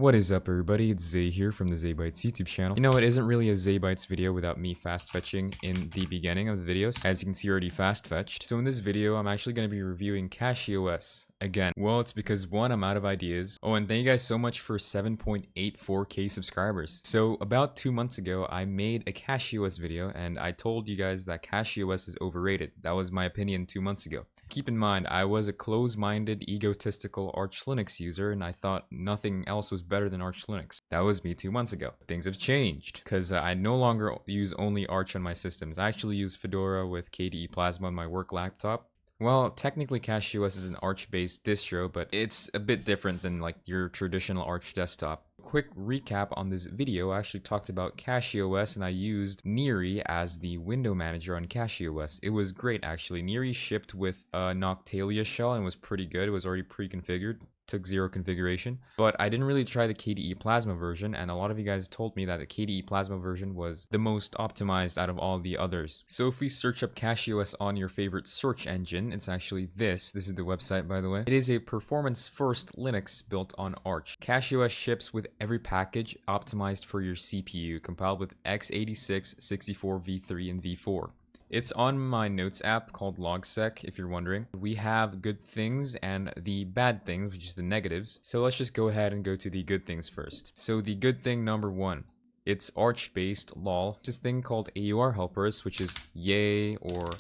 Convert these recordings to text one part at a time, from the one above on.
What is up, everybody? It's Zei here from the Zei YouTube channel. You know, it isn't really a Zei video without me fast fetching in the beginning of the videos. As you can see, already fast fetched. So in this video, I'm actually going to be reviewing CachyOS again. Well, it's because one, I'm out of ideas. Oh, and thank you guys so much for 7.84k subscribers. So about 2 months ago, I made a CachyOS video and I told you guys that CachyOS is overrated. That was my opinion 2 months ago. Keep in mind, I was a closed-minded, egotistical Arch Linux user, and I thought nothing else was better than Arch Linux. That was me 2 months ago. Things have changed, because I no longer use only Arch on my systems. I actually use Fedora with KDE Plasma on my work laptop. Well, technically CachyOS is an Arch-based distro, but it's a bit different than like your traditional Arch desktop. Quick recap on this video, I actually talked about CachyOS and I used Neari as the window manager on CachyOS. It was great actually. Neari shipped with a Noctalia shell and was pretty good. It was already pre-configured. Took zero configuration, but I didn't really try the KDE Plasma version, and a lot of you guys told me that the KDE Plasma version was the most optimized out of all the others. So if we search up CachyOS on your favorite search engine, it's actually this is the website, by the way. It is a performance first Linux built on Arch. CachyOS ships with every package optimized for your CPU, compiled with x86, 64, v3, and v4. It's on my notes app called Logsec, if you're wondering. We have good things and the bad things, which is the negatives. So let's just go ahead and go to the good things first. So the good thing number one, it's Arch-based, lol. This thing called AUR helpers, which is yay or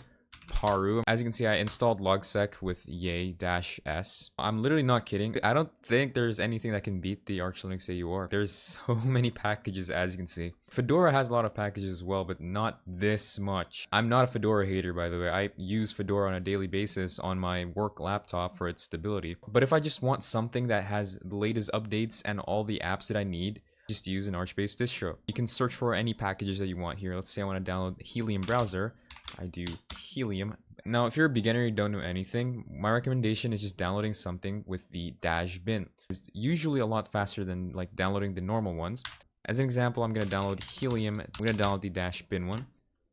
paru. As you can see, I installed Logsec with yay-s. I'm literally not kidding. I don't think there's anything that can beat the Arch Linux AUR. There's so many packages, as you can see. Fedora has a lot of packages as well, but not this much. I'm not a Fedora hater, by the way. I use Fedora on a daily basis on my work laptop for its stability. But if I just want something that has the latest updates and all the apps that I need, just use an Arch-based distro. You can search for any packages that you want here. Let's say I want to download Helium browser. I do Helium. Now, if you're a beginner, you don't know anything, my recommendation is just downloading something with the -bin. It's usually a lot faster than like downloading the normal ones. As an example, I'm going to download Helium. I'm going to download the -bin one.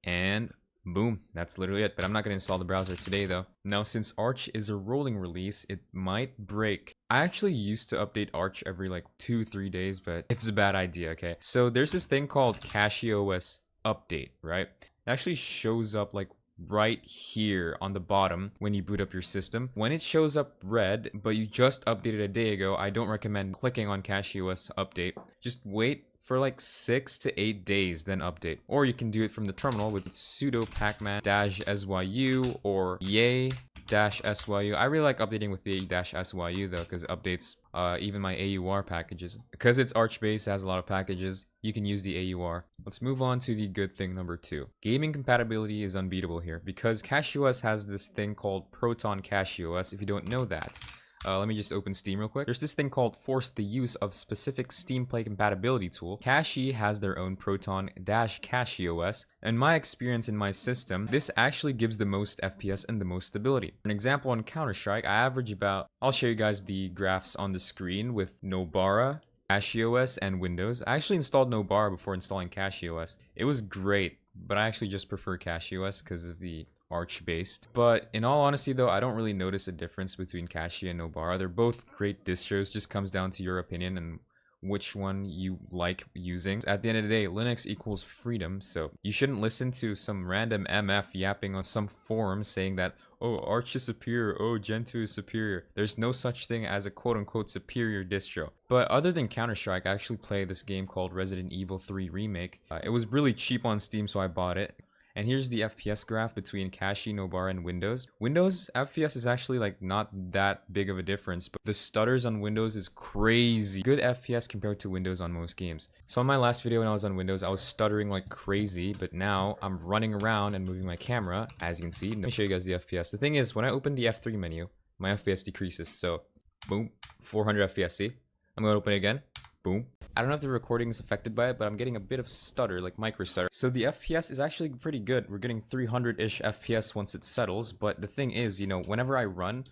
And boom, that's literally it. But I'm not going to install the browser today, though. Now, since Arch is a rolling release, it might break. I actually used to update Arch every like 2-3 days, but it's a bad idea, okay? So there's this thing called CachyOS update, right? It actually shows up like right here on the bottom when you boot up your system. When it shows up red, but you just updated a day ago, I don't recommend clicking on CachyOS update. Just wait for like 6 to 8 days, then update. Or you can do it from the terminal with sudo pacman-syu or yay-syu. I really like updating with the -syu though, because it updates even my AUR packages. Because it's Arch-based, it has a lot of packages, you can use the AUR. Let's move on to the good thing number 2. Gaming compatibility is unbeatable here, because CachyOS has this thing called Proton CachyOS, if you don't know that. Let me just open Steam real quick. There's this thing called force the use of specific Steam Play compatibility tool. Cachy has their own Proton-CachyOS. In my experience in my system, this actually gives the most FPS and the most stability. An example on Counter-Strike, I average about, I'll show you guys the graphs on the screen with Nobara, CachyOS, and Windows. I actually installed Nobara before installing CachyOS. It was great, but I actually just prefer CachyOS because of the Arch-based. But in all honesty though, I don't really notice a difference between Cachy and Nobara. They're both great distros, just comes down to your opinion and which one you like using. At the end of the day, Linux equals freedom, so you shouldn't listen to some random MF yapping on some forum saying that, oh, Arch is superior, oh, Gentoo is superior. There's no such thing as a quote-unquote superior distro. But other than Counter-Strike, I actually play this game called Resident Evil 3 Remake. It was really cheap on Steam, so I bought it. And here's the FPS graph between Cachy, Nobara, and Windows. Windows FPS is actually like not that big of a difference, but the stutters on Windows is crazy. Good FPS compared to Windows on most games. So in my last video when I was on Windows, I was stuttering like crazy, but now I'm running around and moving my camera, as you can see. Let me show you guys the FPS. The thing is, when I open the F3 menu, my FPS decreases. So, boom, 400 FPS, see? I'm gonna open it again, boom. I don't know if the recording is affected by it, but I'm getting a bit of stutter, like micro stutter. So the FPS is actually pretty good. We're getting 300-ish FPS once it settles, but the thing is, you know, whenever I run,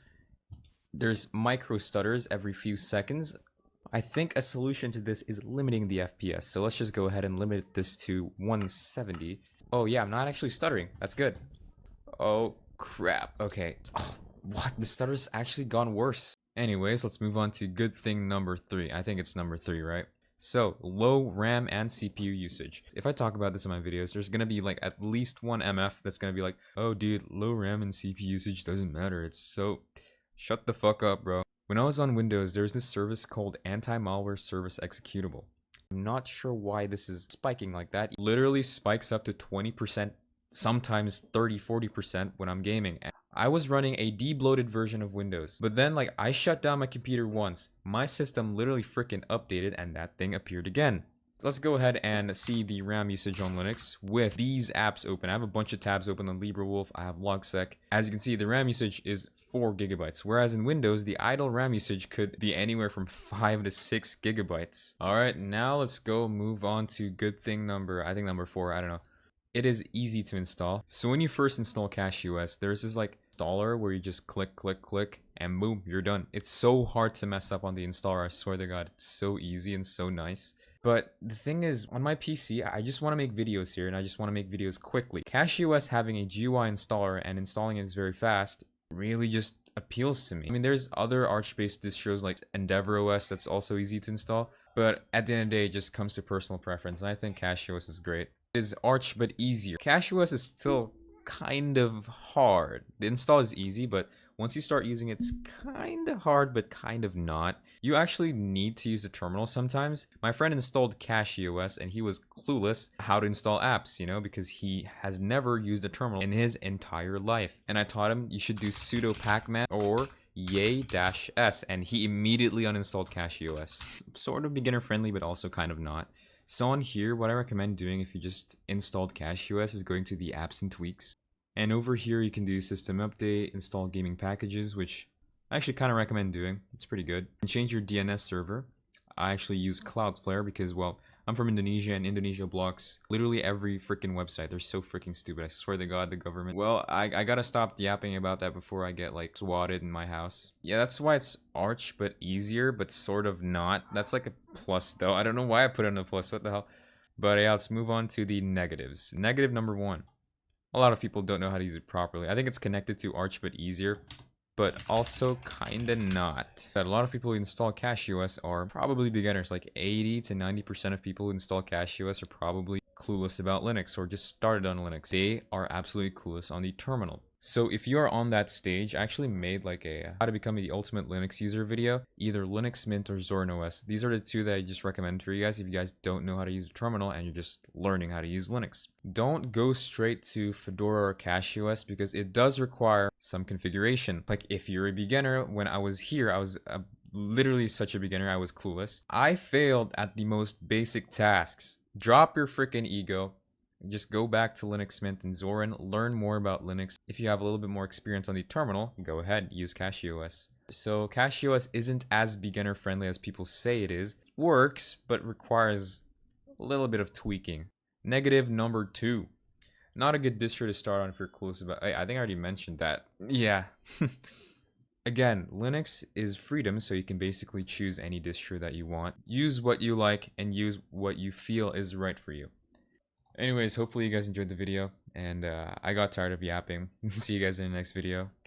there's micro stutters every few seconds. I think a solution to this is limiting the FPS. So let's just go ahead and limit this to 170. Oh yeah, I'm not actually stuttering. That's good. Oh crap. Okay. Oh, what? The stutter's actually gone worse. Anyways, let's move on to good thing number 3. I think it's number 3, right? So, low RAM and CPU usage. If I talk about this in my videos, there's gonna be like at least one MF that's gonna be like, oh dude, low RAM and CPU usage doesn't matter. It's so... Shut the fuck up, bro. When I was on Windows, there's this service called Anti-Malware Service Executable. I'm not sure why this is spiking like that. It literally spikes up to 20%, sometimes 30-40% when I'm gaming. I was running a debloated version of Windows, but then like I shut down my computer once, my system literally freaking updated and that thing appeared again. So let's go ahead and see the RAM usage on Linux with these apps open. I have a bunch of tabs open on LibreWolf, I have Logsec. As you can see, the RAM usage is 4 gigabytes, whereas in Windows, the idle RAM usage could be anywhere from 5 to 6 gigabytes. Alright, now let's go move on to good thing number, I think number 4, I don't know. It is easy to install. So when you first install CachyOS, there's this like installer where you just click, and boom, you're done. It's so hard to mess up on the installer, I swear to God, it's so easy and so nice. But the thing is, on my PC, I just want to make videos here and I just want to make videos quickly. CachyOS having a GUI installer and installing it is very fast really just appeals to me. I mean, there's other Archbased distros like EndeavorOS that's also easy to install, but at the end of the day, it just comes to personal preference, and I think CachyOS is great. It is Arch, but easier. CachyOS is still kind of hard. The install is easy, but once you start using it, it's kind of hard, but kind of not. You actually need to use the terminal sometimes. My friend installed CachyOS and he was clueless how to install apps, you know, because he has never used a terminal in his entire life. And I taught him you should do sudo pacman or yay-s, and he immediately uninstalled CachyOS. Sort of beginner friendly, but also kind of not. So on here, what I recommend doing if you just installed CachyOS is going to the apps and tweaks. And over here you can do system update, install gaming packages, which I actually kind of recommend doing. It's pretty good. And change your DNS server. I actually use Cloudflare because, well, I'm from Indonesia and Indonesia blocks literally every freaking website. They're so freaking stupid. I swear to God, the government. Well, I gotta stop yapping about that before I get like swatted in my house. Yeah, that's why it's Arch, but easier, but sort of not. That's like a plus though. I don't know why I put it in a plus. What the hell? But yeah, let's move on to the negatives. Negative number 1. A lot of people don't know how to use it properly. I think it's connected to Arch, but easier, but also kinda not. That a lot of people who install CachyOS are probably beginners. Like 80 to 90% of people who install CachyOS are probably clueless about Linux or just started on Linux. They are absolutely clueless on the terminal. So if you are on that stage, I actually made like a how to become the ultimate Linux user video, either Linux Mint or Zorin OS. These are the two that I just recommend for you guys if you guys don't know how to use a terminal and you're just learning how to use Linux. Don't go straight to Fedora or CachyOS because it does require some configuration. Like if you're a beginner, when I was here, I was literally such a beginner, I was clueless. I failed at the most basic tasks. Drop your freaking ego. Just go back to Linux Mint and Zorin, learn more about Linux. If you have a little bit more experience on the terminal, go ahead, use CachyOS. So CachyOS isn't as beginner friendly as people say it is. Works, but requires a little bit of tweaking. Negative number 2. Not a good distro to start on if you're close about. I think I already mentioned that. Yeah. Again, Linux is freedom, so you can basically choose any distro that you want. Use what you like and use what you feel is right for you. Anyways, hopefully you guys enjoyed the video, and I got tired of yapping. See you guys in the next video.